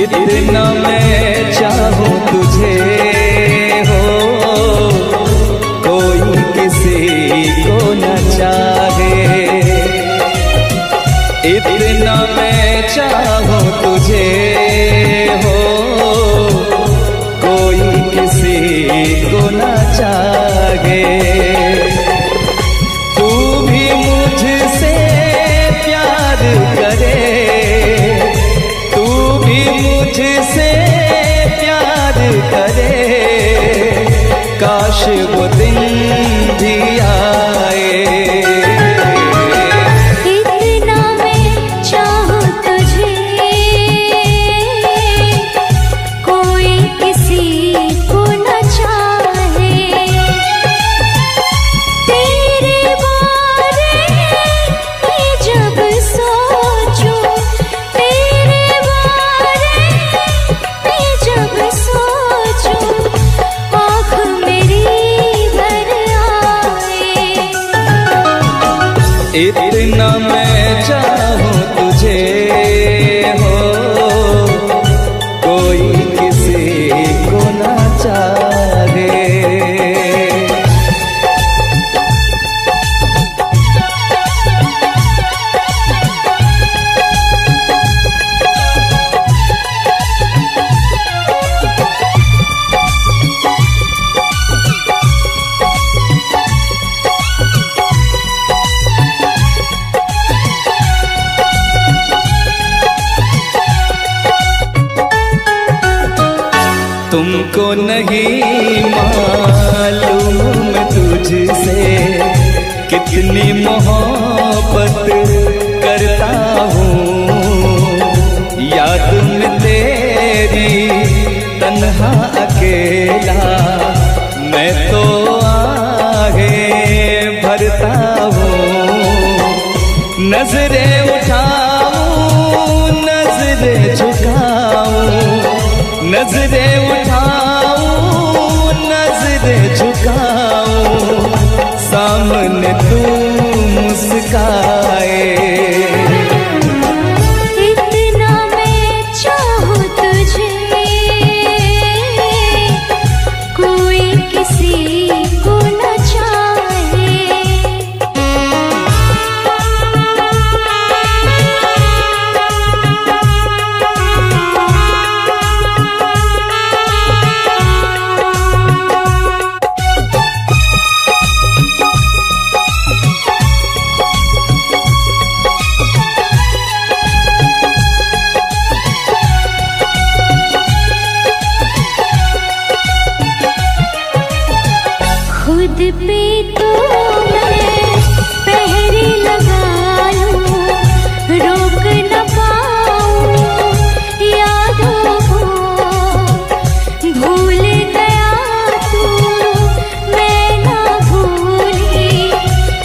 इतना मैं चाहूं तुझे हो, कोई किसी को न चाहे। इतना मैं चाहूं तुझे हो, कोई किसी को न चाहे। तू भी मुझसे प्यार करे, तू भी मुझसे प्यार करे, काश वो दिन भी आए। इतना मैं चाहूं तुझे, कोई किसी को न चाहे। तेरे बारे में जब सोचूं, तेरे बारे में जब सोचूं, आँख मेरी भर आए। इतना मैं चाहूं तुझे हो, कोई किसी को न चाहे। तुमको नहीं मालूम तुझसे कितनी मोहब्बत करता हूँ। याद में तेरी तन्हा अकेला मैं तो आगे भरता हूँ। नजरें उठाऊं, नजरें झुकाऊं, नजरें उठाऊं, नजरें झुकाऊं, सामने तू मुस्काए। इतना मैं चाहूं तुझे, कोई किसी को न चाहे। खुद पे तो मैं पहरे लगा लूं, रोक न पाऊं यादों को। भूल गया तू, मैं ना भूली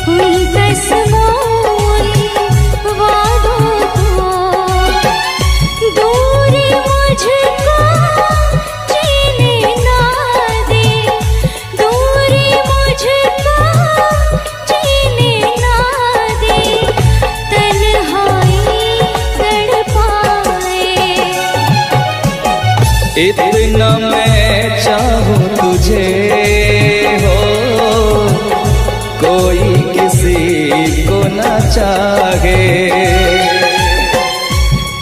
उन कसमों, उन वादों को। दूरी मुझको जीने ना दे, दूरी मुझको जीने ना दे, तन्हाई तड़पाए। इतना मैं चाहूं तुझे हो, कोई किसी को न चाहे।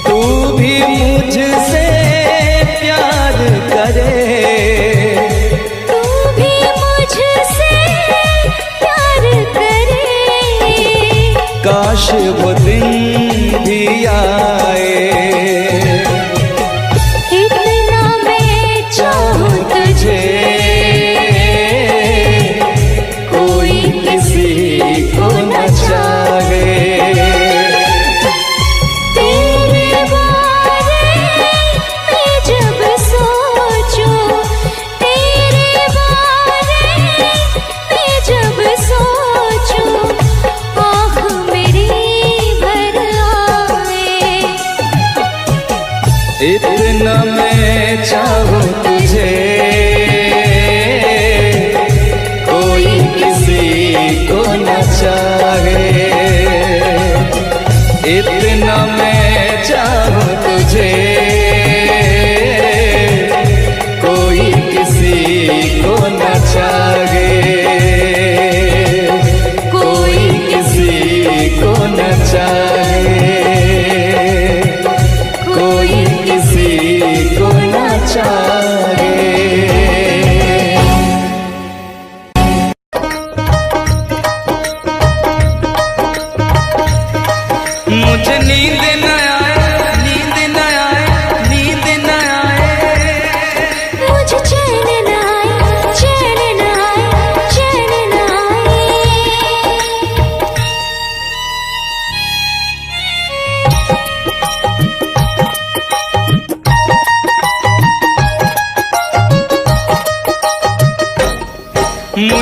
तू भी मुझसे प्यार करे, तू भी मुझसे प्यार करे, काश वो दिन भी आए। इतना मैं चाहूं तुझे, कोई किसी को न चाहे। तेरे बारे में जब सोचूं, तेरे बारे में जब सोचूं, आँख मेरी भर आए। इतना मैं चाहूं तुझे, कोई किसी को न चाहे। इतना मैं चाहूं तुझे,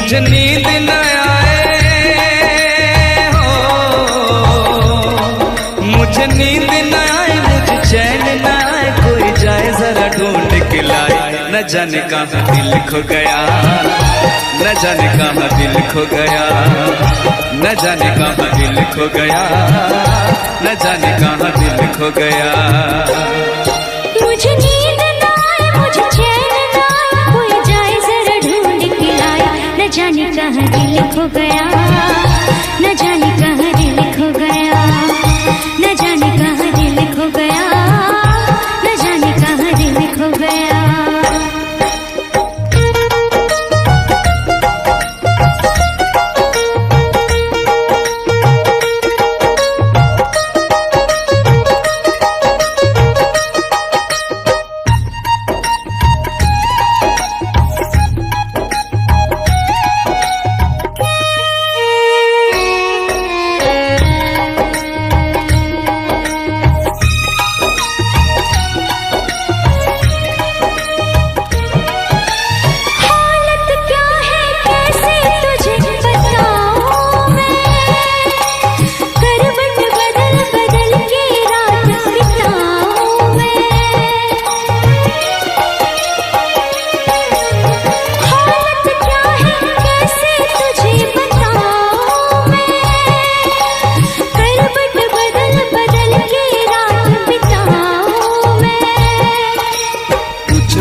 मुझे नींद न आए हो, मुझे नींद न आए, मुझे चैन न आए, कोई जाए जरा ढूंढ के लाए। न जाने कहाँ दिल खो गया, न जाने कहाँ दिल खो गया, न जाने कहाँ दिल खो गया, न जाने कहाँ दिल खो गया। मुझे नींद न आए, मुझे चैन न आए, कोई जाए जरा ढूंढ के लाए। न जाने कहाँ दिल खो गया, न जाने कहाँ दिल खो गया, न जाने कहाँ दिल खो गया, न जाने कहाँ दिल खो गया।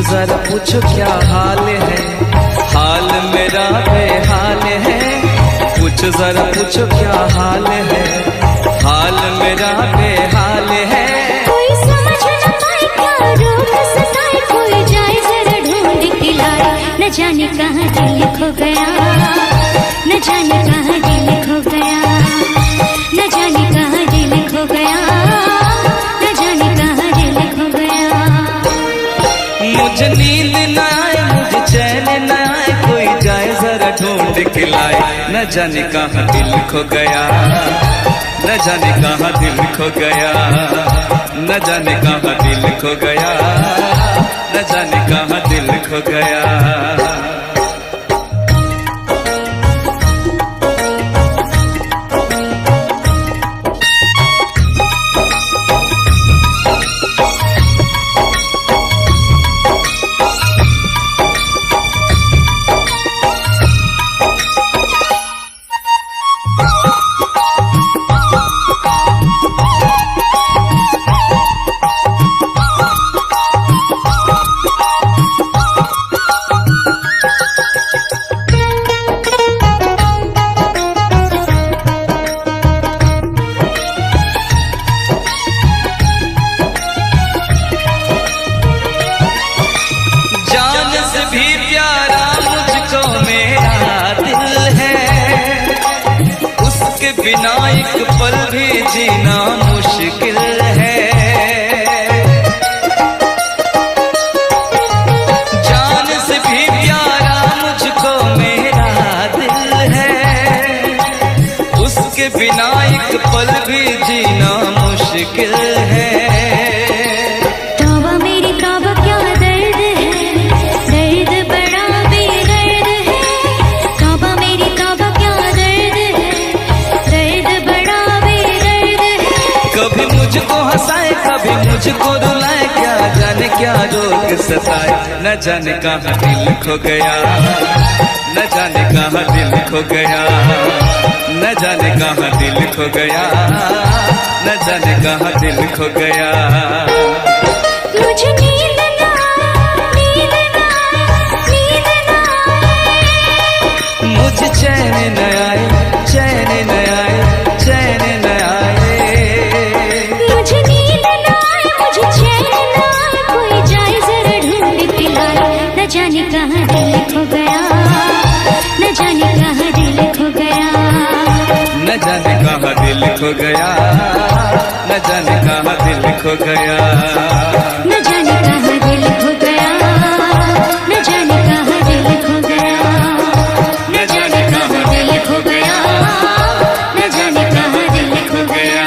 जरा पूछो क्या हाल है, हाल मेरा बेहाल है। पूछो जरा पूछो क्या हाल है, हाल मेरा बेहाल है। कोई समझ न पाए क्या रोग सताए, कोई जाए जरा ढूंढ के लाए। न जाने कहाँ दिल खो गया, न जाने कहाँ दिल खो गया, न जाने कहाँ दिल खो गया, न जाने कहाँ दिल खो गया। मुझे नींद न आए, मुझे चैन न आए, कोई जाए जरा ढूंढ के लाए। न जाने कहाँ दिल खो गया, न जाने कहाँ दिल खो गया, न जाने कहाँ दिल खो गया, न जाने कहाँ दिल खो गया। बिना एक पल भी जीना मुश्किल है। जान से भी प्यारा मुझको मेरा दिल है, उसके बिना एक पल भी जीना मुश्किल है। तौबा मेरी तौबा क्या दर्द है, दर्द बड़ा बेदर्द है। तौबा मेरी तौबा क्या दर्द है, दर्द बड़ा बेदर्द है। कभी मुझको हंसाए कभी मुझको रुलाए, क्या जाने क्या रोग सताए। न जाने कहाँ दिल खो गया, न जाने कहाँ दिल खो गया, न जाने कहाँ दिल खो गया, न जाने कहाँ दिल खो गया। मुझे नींद ना नींद ना नींद ना मुझे चैन न आए, चैन न आए, चैन न आए। मुझे नींद ना आए, मुझे चैन ना आए, कोई जाए जरा ढूंढ के लाए। न जाने कहाँ दिल खो गया, न जाने कहाँ दिल खो गया, न जाने कहाँ दिल खो गया, न जाने कहाँ दिल खो गया, न जाने कहाँ दिल खो गया, न जाने कहाँ दिल खो गया, न जाने कहाँ दिल खो गया, न जाने कहाँ दिल खो गया।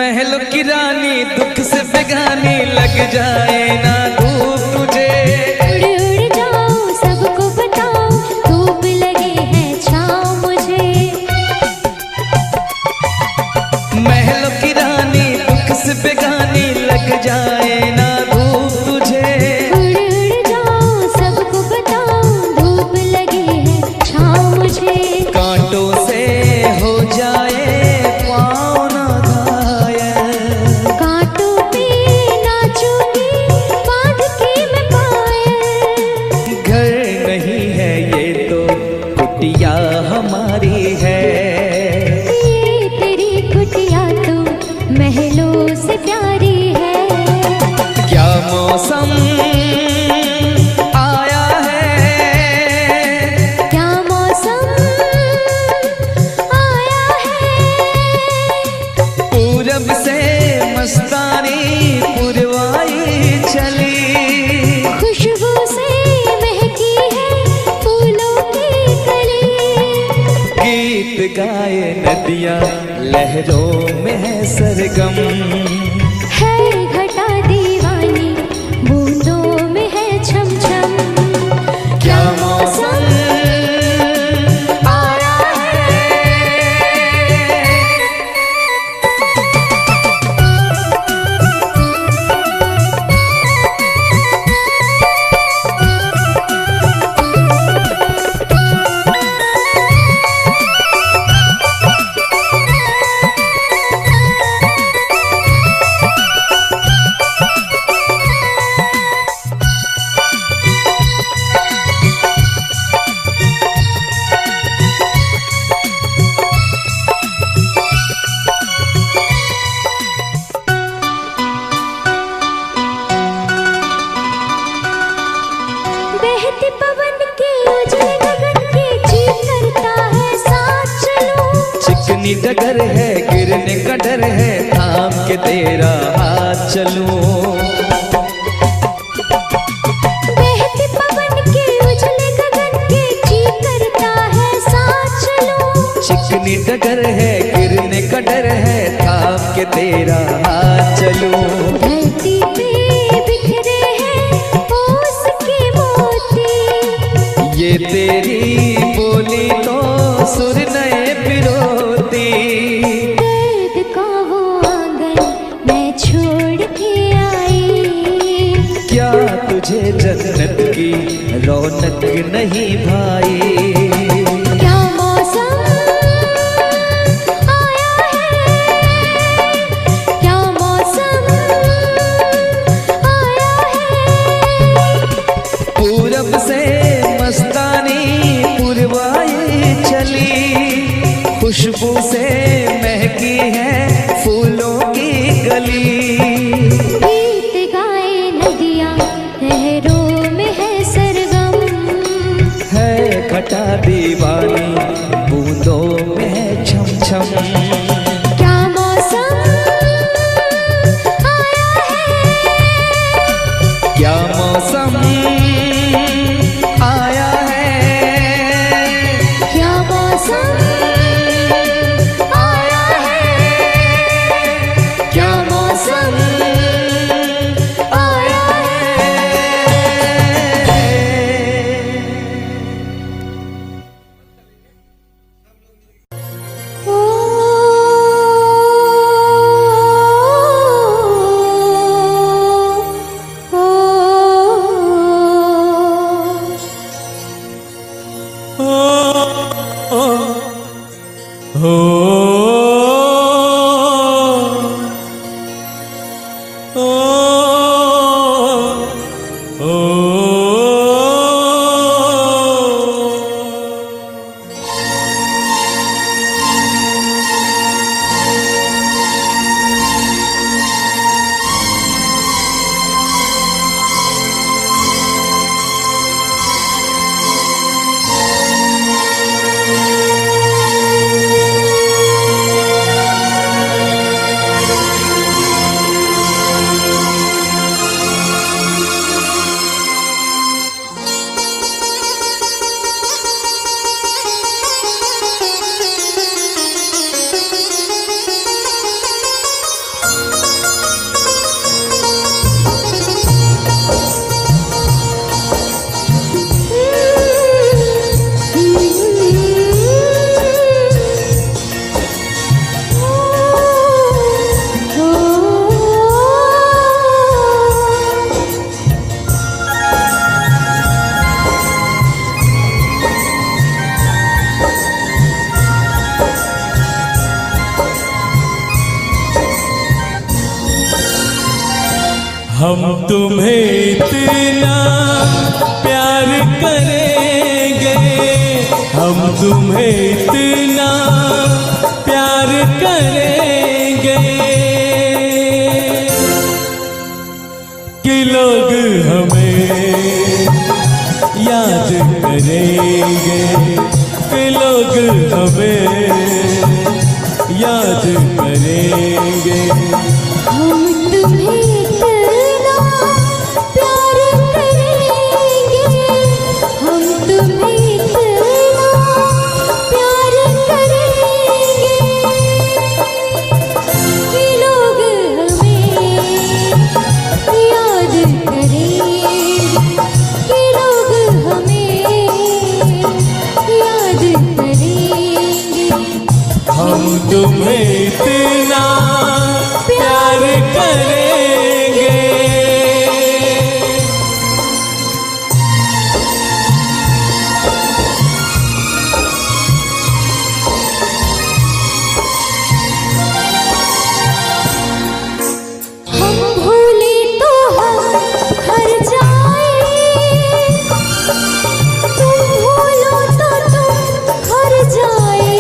महलों की रानी दुख से बेगानी लग जाए ना धूप तुझे। उड़ उड़ जाऊं सबको बताऊं धूप लगे है छाँव मुझे। महलों की रानी दुख से बेगानी लग जाए ना धूप तुझे। उड़ उड़ जाऊं सबको बताऊं धूप लगे है छाँव मुझे। कांटों से हो जाए पाँव ना घायल, कांटों पे नाचूंगी बांध के मैं पायल। घर नहीं है ये तो कुटिया हमारी है। ये तेरी कुटिया तो महलों से प्यारी है। क्या मौसम आया है, क्या मौसम आया है। पूरब से मस्तानी पुरवाई चली। खुशबू से महकी है फूलों की कली। गीत गाए नदियाँ लहरों में है सरगम। है घटा दीवानी बूंदों में है छम छम। क्या मौसम आया बहते पवन के उजले गगन के चीर करता है साथ चलो। चिकनी डगर है गिरने का डर है थाम के तेरा हाथ चलूं। बहते पवन के उजले गगन के चीर करता है साथ चलो। चिकनी डगर है गिरने का डर है थाम के तेरा हाथ चलूं। धरती पे बिखरे हैं ओस के मोती। ये तेरी बोली तो सुर नए पिरोती। दर्द का वो आंगन मैं छोड़ के आई। क्या तुझे जन्नत की रौनक नहीं भाई। क्या मौसम आया है। क्या मौसम आया है। पूरब से मस्तानी पुरवाई चली। खुशबू से महकी है फूलों की गली। गीत गाए नदियाँ लहरों में है सरगम। है घटा दीवानी बूंदों में है छम छम। क्या मौसम आया है। क्या मौसम आया है। क्या मौसम आया है। क्या मौसम आया है। ओ हम तुम्हें इतना प्यार करेंगे, हम तुम्हें इतना प्यार करेंगे कि लोग हमें याद करेंगे, कि लोग हमें याद करेंगे। हम तुम्हें इतना प्यार करेंगे, हम तुम्हें इतना प्यार करेंगे कि लोग हमें याद करेंगे, कि लोग हमें याद करेंगे। हम तुम्हें इतना प्यार करेंगे। हम भूले तो हम हर जाए, तुम भूलो तो तुम हर जाए।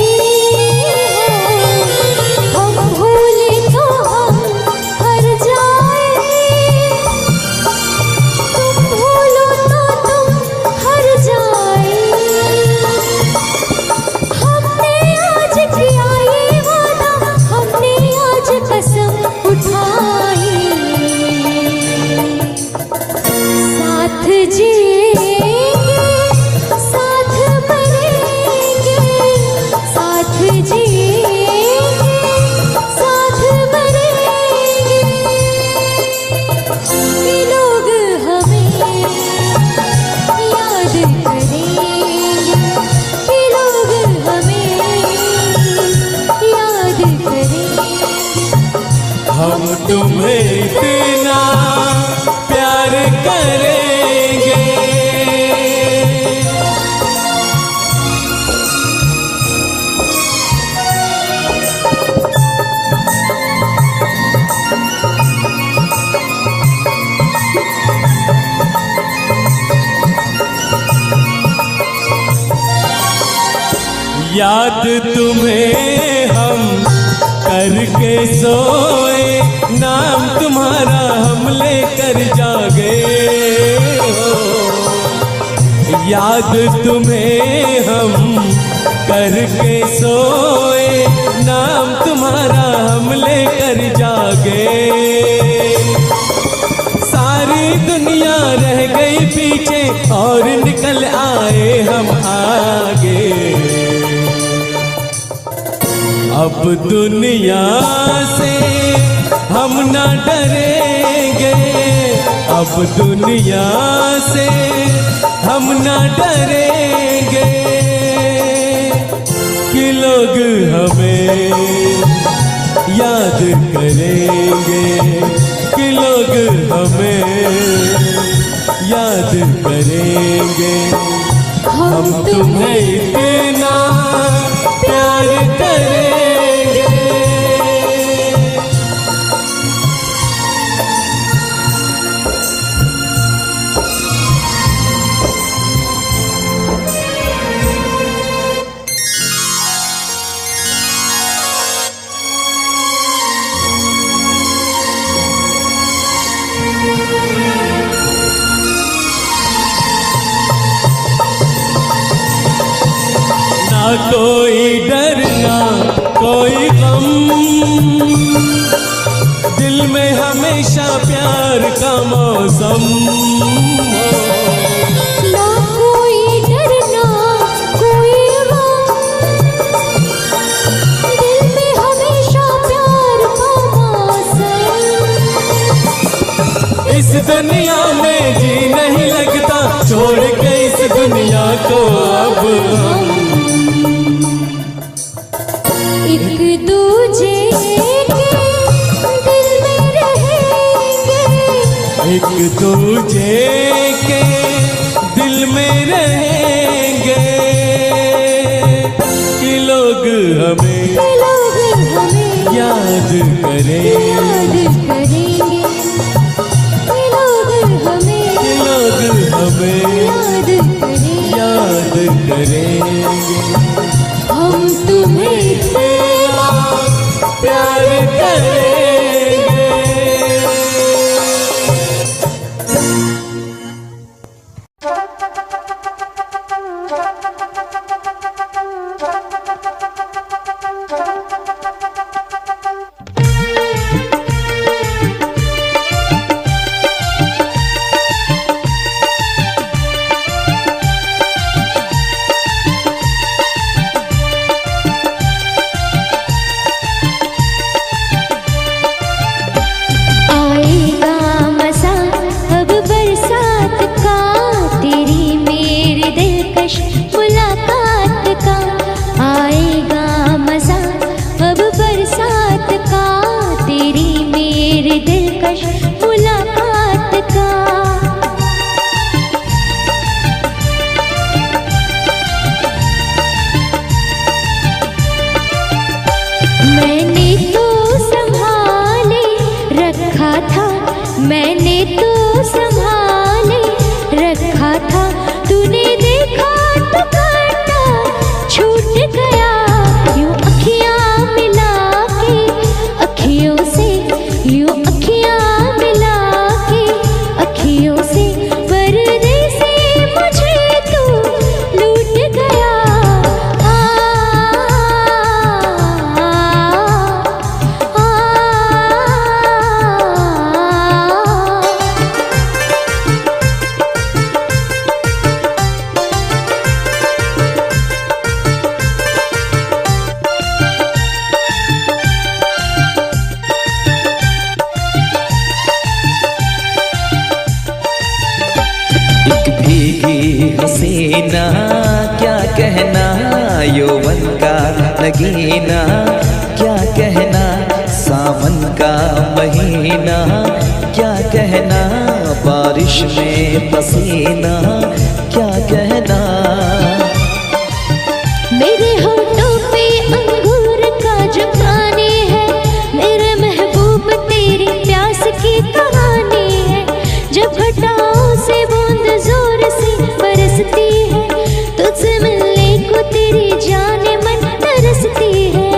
हम भूले तो हम हर जाए, तुम भूलो तो तुम हर जाए। हमने आज किया ये वादा, हमने आज कसम उठाई, साथ जिएंगे साथ मरेंगे, साथ जिएंगे साथ मरेंगे कि लोग हमें याद करेंगे, कि लोग हमें याद करेंगे। हम तुम्हें इतना प्यार करेंगे। याद तुम्हें हम करके सोए, नाम तुम्हारा हम लेकर जागे हो। याद तुम्हें हम करके सोए, नाम तुम्हारा हम लेकर जागे। सारी दुनिया रह गई पीछे और निकल आए हम आगे। अब दुनिया से हम न डरेंगे, अब दुनिया से हम न डरेंगे कि लोग हमें याद करेंगे, कि लोग हमें याद करेंगे। हम तुम्हें इतना प्यार करेंगे। ना कोई डर ना कोई गम, दिल में हमेशा प्यार का मौसम हो। ना कोई डर ना कोई गम, दिल में हमेशा प्यार का मौसम। इस दुनिया में जी नहीं लगता, छोड़ के इस दुनिया को अब हम एक दूजे के दिल में रहेंगे, एक दूजे के दिल में रहेंगे कि लोग हमें लोग हमें याद करेंगे। याद करेंगे, अब याद करेंगे। हम तुम्हें इतना प्यार करेंगे। मैंने तो संभाले रखा था, तूने देखा तो काटा छूट गया। यूं अखियां मिला के अखियों से, यूं अखियां मिला के अखियों से, पर्दे से मुझे तू लूट गया। हसीना क्या कहना, यौवन का नगीना क्या कहना, सावन का महीना क्या कहना, बारिश में पसीना क्या कहना। मेरे होठों पे अंगूर का जो खाने है, मेरे महबूब तेरी प्यास की कहानी है। जब घटाओं से बूंद जोर से बरसती है, तुझसे मिलने को तेरी जाने मन तरसती है।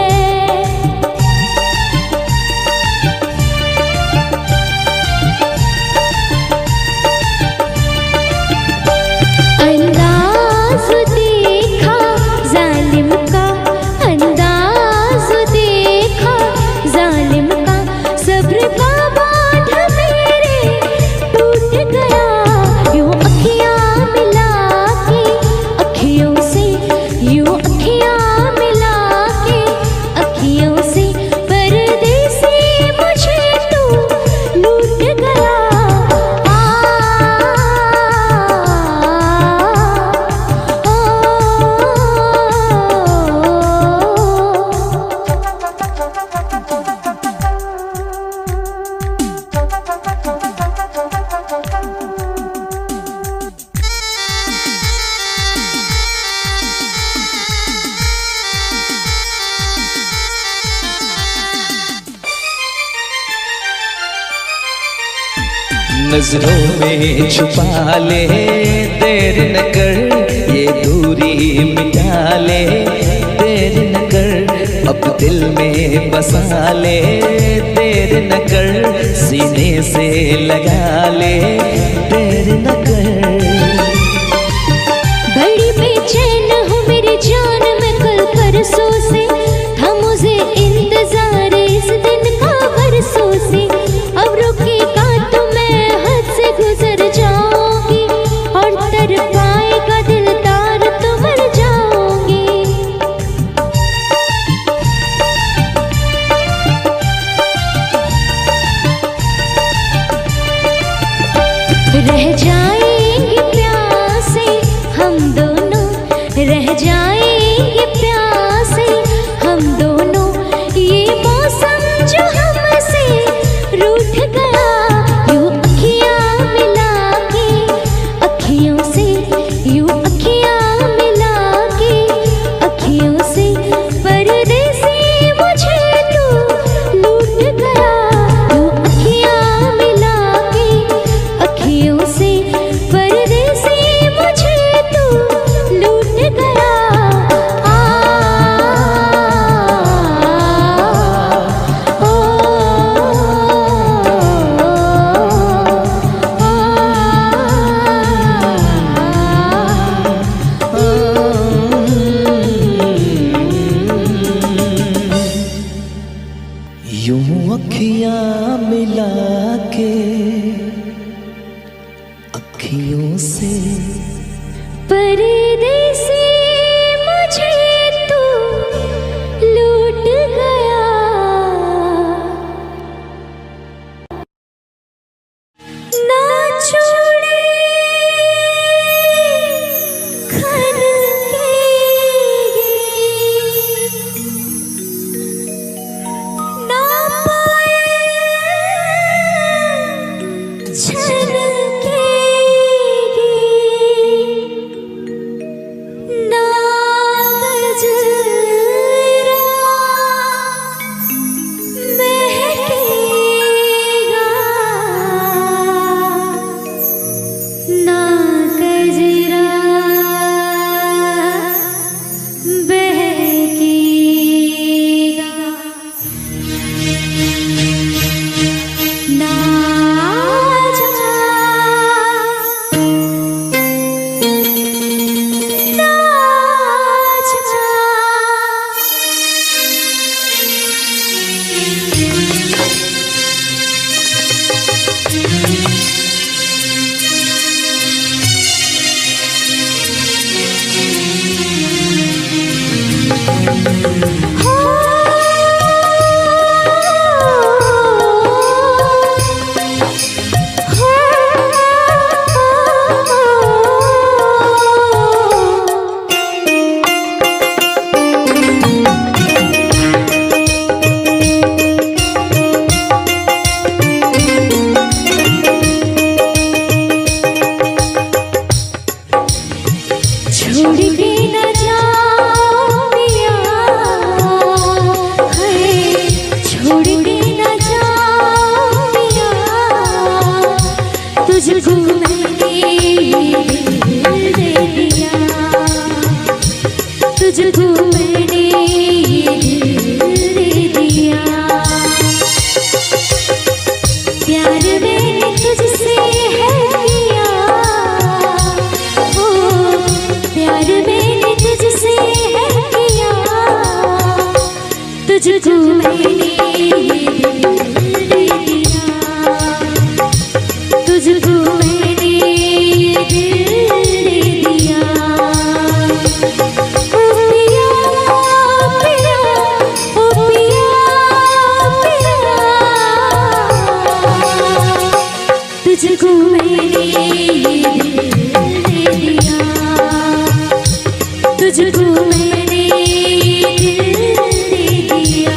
अंदाज़ देखा जालिम का, अंदाज़ देखा जालिम का, सब्र का बांध मेरे टूट गया। यूं अखियां मिला के अखियों से, यूं अखियां मिला के अखियों से, पर्दे से मुझे तू लूट गया। नजरों में छुपा ले, देर न कर ये दूरी मिटा ले, देर न कर अब दिल में बसा ले, देर न कर सीने से लगा ले, देर न कर। बड़ी बेचैन हूँ मेरी जान मैं कल परसों से, था मुझे इंतजार इस दिन का बरसों से। अब रुकेगा तो मैं हद से गुजर जाऊंगी, और तर पाएगा दिलदार तो मर जाऊंगी। रह जाएंगे प्यासे हम दोनों, रह जाएंगे प्यासे हम दोनों, ये मौसम जो हमसे रूठ गया। यूं अखियां मिला के अखियों से, यूं अखियां मिला के अखियों से, पर्दे से मुझे तू लूट गया। यूं अखियां मिला के अखियों से, पर्दे से मिला के अखियों से परदेसी मुझे तू लूट गया, ना छोड़े खन ना पाए छन तुझको मैंने दिल दे दिया, तुझको मैंने दिल दे दिया। प्यार मैंने तुझसे है किया, ओ प्यार मैंने तुझसे है किया, तुझको मैंने तुझको मैंने दिल दे दिया। ओ पिया पिया, ओ पिया पिया, तुझको मैंने दिल दे दिया, तुझको मैंने दिल दे दिया।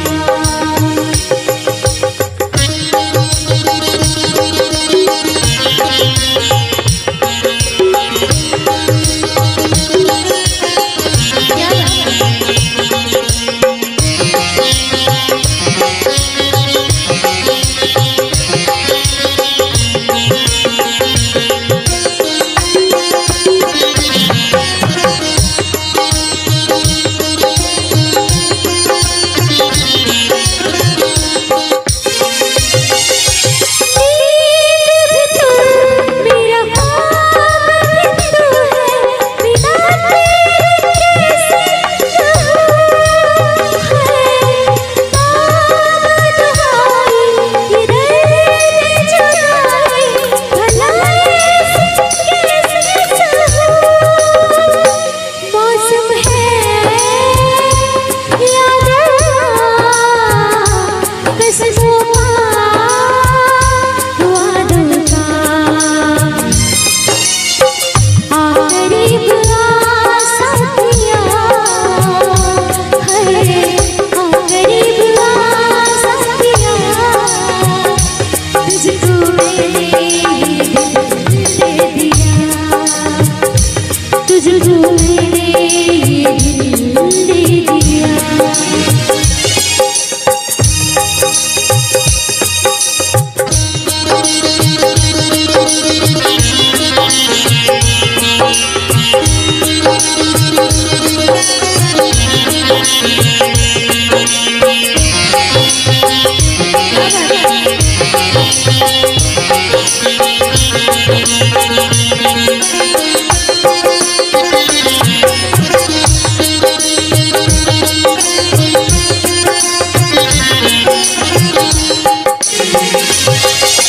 हाँ